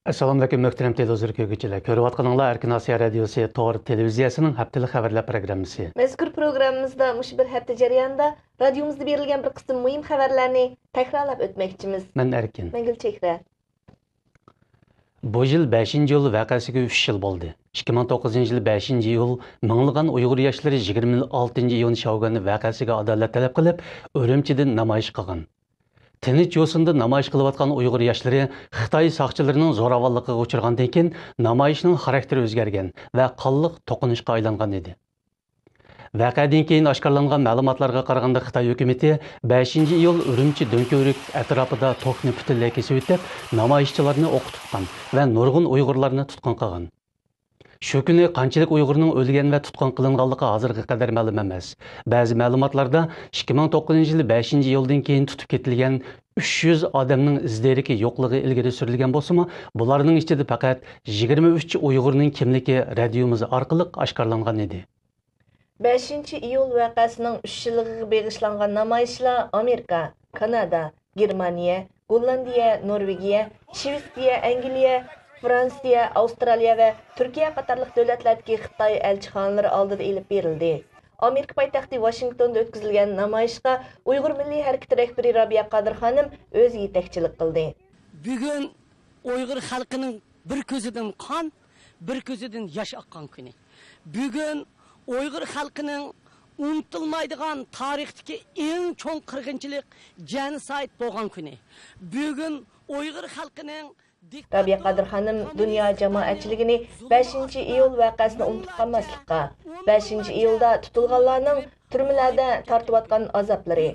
Assalamu alaykum muhtaram televizor ko'rguvchilar. Ko'rib atqaninglar Erkin Osiyo radiosi Tor televiziyasining haftalik xabarlar programmasi. Mazkur programmamizda mush bir hafta jarayonida radiomizda berilgan bir qism muhim xabarlarni takrorlab o'tmoqchimiz. Men Erkin. Men Gulchehra. Bu yil 5-yil vaqasiga 3 yil bo'ldi. 2009-yil 5-yil minglagan Uyg'ur yoshlari 26-iyun Shogun vaqasiga adolat talab qilib, Urumchidan namoyish qilgan. Tinch yo'sinda namoyish qilayotgan Uyg'ur yoshlari Xitoy soqchilarining zo'ravonligiga uchragandan keyin namoyishning xarakteri o'zgargan va qonliq to'qinishga aylangan edi. Vaqadan keyin oshkorlangan ma'lumotlarga qaraganda Xitoy hukumatı 5-iyul Urumchi Do'nko'rik atrofida to'qni butunlay kesib o'tib, namoyishchilarni o'q tutgan va nurg'un Uyg'urlarni tutqun qilgan. Shu kuni qanchalik Uyg'urning o'lgan va tutqun qilinganligi hozirga qadar ma'lum emas. Ba'zi ma'lumotlarda 2009-yil 5-iyuldan keyin tutib ketilgan 300 odamning izlariki yo'qligi ilgari surilgan bo'lsa-mu, bularning ichida faqat 23 Uyg'urning kimligi radiomiz orqali oshkorlangan edi. 5-iyul vaqasining 3 yiliga bag'ishlangan namoyishlar Amerika, Kanada, Germaniya, Gollandiya, Norvegiya, Shvetsiya, Angliya, Fransiya, Avstraliya va Turkiya qatorliq davlatlardagi Xitoy elchixonalari oldida elib berildi. Amerika poytaxti Washingtonda o'tkazilgan namoyishga Uyg'ur milliy harakati rahbari Rabiya Qadir xonim o'zi yetakchilik qildi. Bugun Uyg'ur xalqining bir ko'zidan qon, bir ko'zidan yosh oqqan kuni. Bugun Uyg'ur xalqining unutilmaydigan tarixdagi eng cho'ng qirg'inchilik genosid bo'lgan kuni. Bugun Uyg'ur xalqining Rabiya Qadir xonim dunyo jamoatchiligini 5-iyul vaqasini unutib qolmaslikqa, 5-iyulda tutilganlarning turmalarda tortayotgan azoblari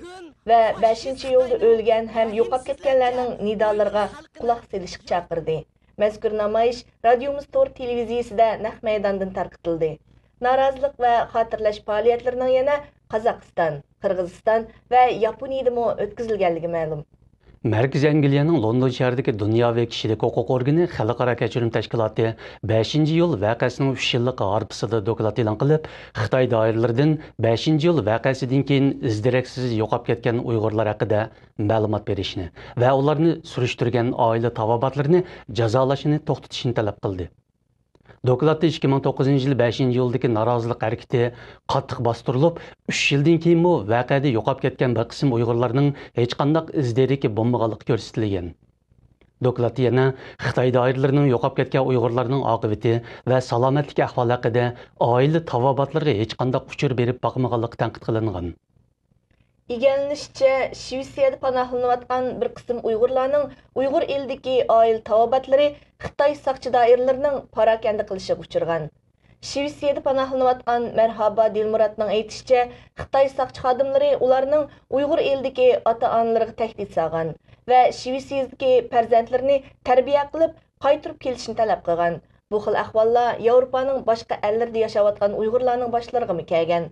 va 5-iyulda o'lgan ham yo'qolib ketganlarning nidolariga quloq solishga chaqirdi. Mazkur namoyish radiomiz Tor televiziyasida naq maydondan tarqatildi. Norozilik va xotirlash faoliyatlarining yana Qozog'iston, Qirg'iziston va Yaponiyada o'tkazilganligi ma'lum. Merkez Angliyaning London shahridagi Dunyoviy kishilik huquq organi Xalqaro kechirim tashkiloti 5-iyul vaqasining 3 yillik harpisida doklad e'lon qilib, Xitoy doiralaridan 5-iyul vaqasidan keyin izdiraksiz yo'qolib ketgan Uyg'urlar haqida ma'lumot berishni va ularni surishtirgan oila tavobatlarini jazolashni to'xtatishni talab qildi. Dokladda 2009-yil 5-iyuldagi norozilik harakati qattiq bostirilib, 3 yildan keyin vaqada yo'qolib ketgan bir qism Uyg'urlarning hech qanday izlariki bo'lmaganligi ko'rsatilgan. Dokladda yana Xitoy doiralarining yo'qolib ketgan Uyg'urlarning oqibati va salomatlik ahvoli haqida oila tavobatlariga hech qanday uchur berib boqmaganligi tanqid qilingan. İgənlişçə, Şvetsiyada panohlanayotgan bir qism Uyg'urlarning Uyg'ur elidagi oila tavobatlari Xitoy soqchi doiralarining parakanda qilishiga uchragan. Şvetsiyada panohlanayotgan Marhaba Dilmuratning aytishicha, Xitoy soqchi xodimlari ularning Uyg'ur elidagi ota-onalariga tahdid solgan va Shvetsiyadagi farzandlarini tarbiya qilib qaytarib kelishni talab qilgan. Bu xil ahvollar Yevropaning boshqa ellarida yashayotgan Uyg'urlarning boshlariga kelgan.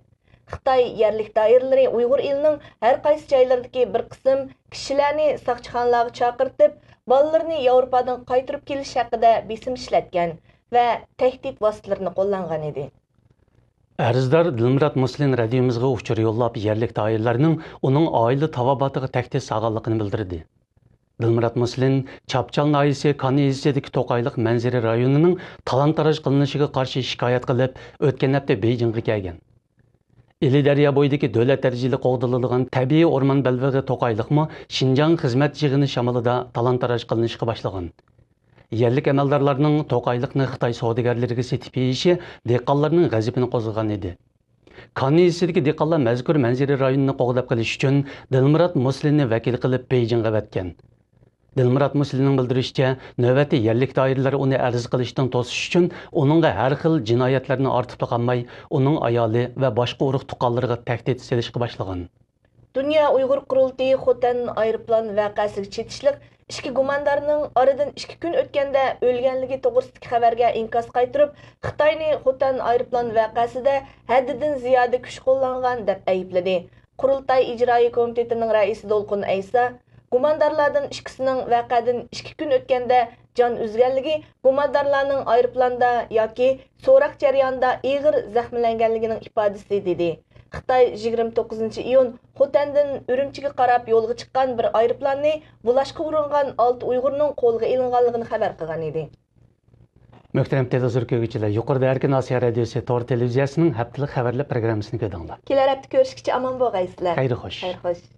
Xitoy yerlik doiralari Uyg'ur elining har qaysi joylaridagi bir qism kishilarni soqchixonalarga chaqirtib, bolalarini Yevropadan qaytarib kelish haqida besim ishlatgan va tahdid vositalarini qo'llangan edi. Arzdor Dilmurat Muslin radiomizga uchur yo'llab yerlik doiralarining uning oila tavobotiga tahdid solganligini bildirdi. Dilmurat Muslin Chapchal noyisi Kaniyizidagi To'qayliq manzara rayonining talon-taroj qilinishiga qarshi shikoyat qilib, o'tgan hafta Beijingga kelgan. İli Daryo bo'yidagi davlat darajali qo'g'diladigan tabiiy o'rmon balvig'i To'qayliqmi Xinjiang xizmat yig'ini shamolida talon-taroj qilinishga boshlagan. Yerlik amaldorlarning To'qayliqni Xitoy savdogarlariga setib yeyishi dehqonlarning g'azabini qo'zg'agan edi. Kaniyizidagi dehqonlar mazkur manzara rayonini qo'g'dab qilish uchun Dilmurat Muslinni vakil qilib Beijingga vatgan. Dilmurat Muslinning bildirishicha, navbatda yerlik doiralari uni arz qilishdan to'sish uchun uningga har xil jinoyatlarni ortib qolmay, uning ayoli va boshqa urug' tuqqanlariga tahdid solishga boshlagan. Dünya Uyghur Qurultayı Xotan aeroplan vaqasiga chetishliq ikki gumondorning oradan 2 kun o'tganda o'lganligi to'g'risidagi xabarga inkos qaytirib, Xitoyni Xotan aeroplan vaqasida haddidan ziyoda kuch qo'llangan deb aybladi. Qurultay ijroiy komitetining raisi Dolqun Aysa gumondorlardan ikkisining vaqadan 2 kun o'tganda jon uzganligi, gumondorlarning aeroplanda yoki so'roq jarayonida og'ir zaxmlanganligining ifodasi dedi. Xitay 29 iyun Xotandan Ürümchiga qarab yo'lga chiqqan bir aeroplanni bulashqa uringan 6 Uyg'urning qo'lga ilinganligini xabar qilgan edi. Muhtaram televizor ko'ruvchilar, yuqorida Erkin Osiyo radiosi Tor televiziyasining haftalik xabarlar programmasini ko'rdinglar. Kelar hafta ko'rishguncha omon bo'lgaysizlar. Xayr xo'sh. Xayr xo'sh.